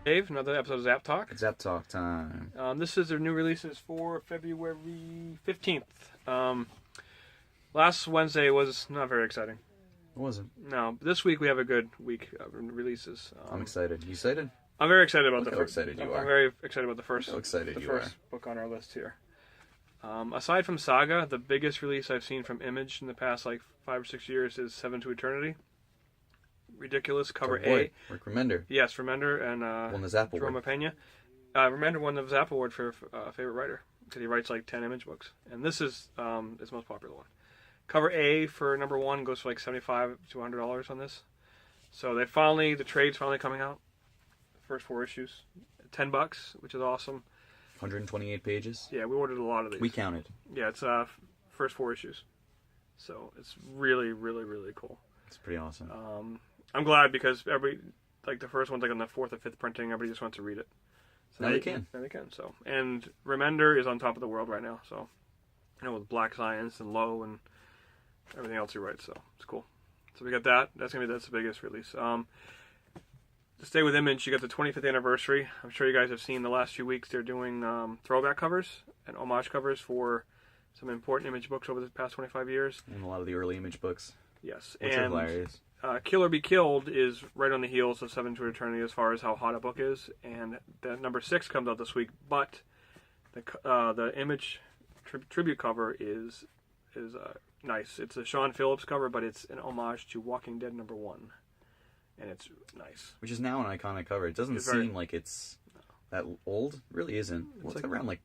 Dave, another episode of Zapp Talk. Zapp Talk time. This is their new releases for February 15th. Last Wednesday was not very exciting. It wasn't. No, this week we have a good week of releases. I'm excited. You excited? I'm very excited about Look how excited you are. I'm very excited about the first. How excited the you first are. book on our list here. Aside from Saga, the biggest release I've seen from Image in the past 5 or 6 years is Seven to Eternity. Ridiculous cover A. Rick Remender. Yes, Remender and won the Zapp Jerome Award. Pena. Remender won the Zapp Award for favorite writer because he writes 10 Image books, and this is his most popular one. Cover A for number 1 goes for $75 to $100 on this. So the trade's finally coming out. First 4 issues, $10, which is awesome. 128 pages. Yeah, we ordered a lot of these. We counted. Yeah, it's first 4 issues, so it's really, really, really cool. It's pretty awesome. I'm glad because the first one's on the 4th or 5th printing. Everybody just wants to read it. So now they can. Now they can. So, and Remender is on top of the world right now. So, with Black Science and Low and everything else he writes. So it's cool. So we got that. That's the biggest release. To stay with Image, you got the 25th anniversary. I'm sure you guys have seen the last few weeks. They're doing throwback covers and homage covers for some important Image books over the past 25 years. And a lot of the early Image books. Yes, which are hilarious. Kill or Be Killed is right on the heels of Seven to Eternity as far as how hot a book is, and the number 6 comes out this week. But the Image tribute cover is nice. It's a Sean Phillips cover, but it's an homage to Walking Dead number 1, and it's nice. Which is now an iconic cover. It doesn't seem like it's that old. It really isn't. It's around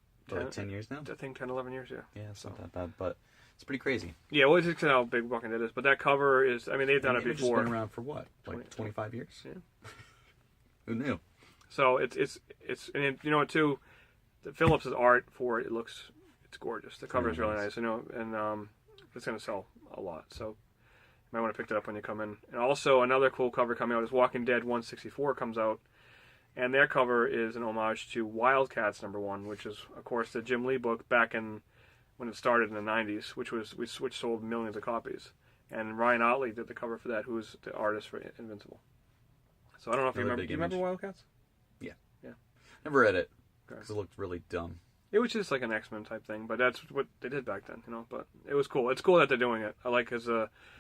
10 years now. I think 10, 11 years. Yeah. Yeah, it's not that bad, but it's pretty crazy. Yeah, well, it's how big Walking Dead is, but that cover is. I mean, they've done it Image before. Has been around for what? 25 years? Yeah. Who knew? So it's and you know what too, Phillips' art for it it's gorgeous. The cover is really nice, and it's going to sell a lot. So you might want to pick that up when you come in. And also another cool cover coming out is Walking Dead 164 comes out, and their cover is an homage to Wildcats number 1, which is of course the Jim Lee book back in when it started in the 90s, which sold millions of copies. And Ryan Otley did the cover for that, who's the artist for Invincible. So I don't know if you remember. Do you remember Wildcats? Yeah. Yeah. Never read it because it looked really dumb. It was just like an X-Men type thing, but that's what they did back then, But it was cool. It's cool that they're doing it. I like because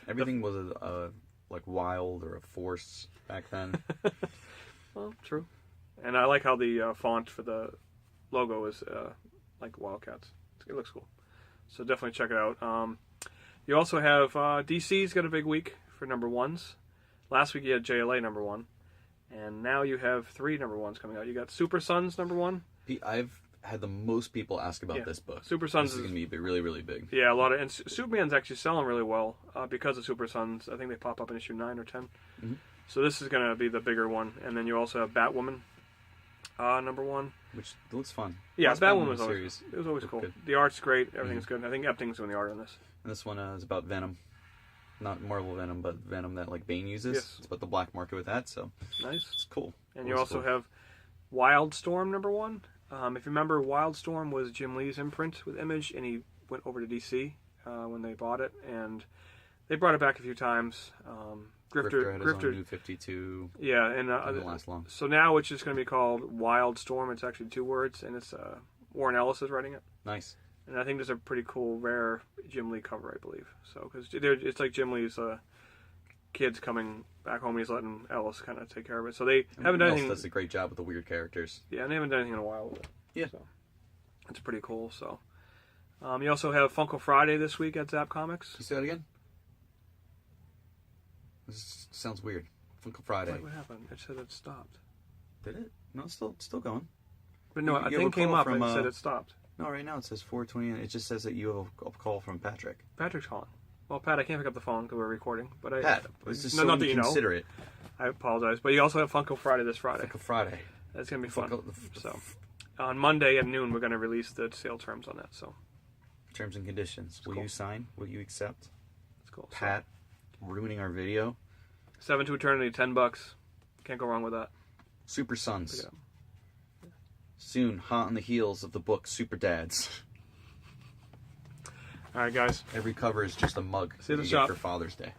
everything was wild or a force back then. Well, true. And I like how the font for the logo is like Wildcats. It looks cool. So definitely check it out. You also have DC's got a big week for number 1s. Last week you had JLA number 1, and now you have 3 number 1s coming out. You got Super Sons number 1. I've had the most people ask about this book. Super Sons is going to be really, really big. Yeah, a lot of, and Superman's actually selling really well because of Super Sons. I think they pop up in issue 9 or 10. Mm-hmm. So this is going to be the bigger one, and then you also have Batwoman number 1. Which looks fun. Yeah, Batwoman was always cool. Good. The art's great. Everything's good. I think Epting's doing the art on this. And this one is about Venom. Not Marvel Venom, but Venom that Bane uses. Yes. It's about the black market with that, so nice. It's cool. And you also have Wildstorm number 1. If you remember, Wildstorm was Jim Lee's imprint with Image, and he went over to DC when they bought it, and they brought it back a few times. Grifter had his own New 52. Yeah, and didn't last long. So now it's just going to be called Wildstorm. It's actually 2 words, and it's Warren Ellis is writing it. Nice. And I think there's a pretty cool, rare Jim Lee cover, I believe. So because it's like Jim Lee's kids coming back home, he's letting Ellis kind of take care of it. So they haven't done anything. Ellis does a great job with the weird characters. Yeah, and they haven't done anything in a while with it. Yeah, so it's pretty cool. So you also have Funko Friday this week at Zapp Comics. Can you say that again? This sounds weird. Funko Friday. What happened? It said it stopped. Did it? No, it's still going. But no, a thing came up and said it stopped. No, right now it says 4:20. It just says that you have a call from Patrick. Patrick's calling. Well, Pat, I can't pick up the phone because we're recording. But Pat, it's just not that you know. Considerate. I apologize. But you also have Funko Friday this Friday. Funko Friday. That's going to be fun. So on Monday at noon, we're going to release the sale terms on that. So terms and conditions. Will you sign? Will you accept? That's cool. Pat, ruining our video. 7 to Eternity, $10. Can't go wrong with that. Super Sons. Soon, hot on the heels of the book Super Dads. All right, guys. Every cover is just a mug See you at the you shop get for Father's Day.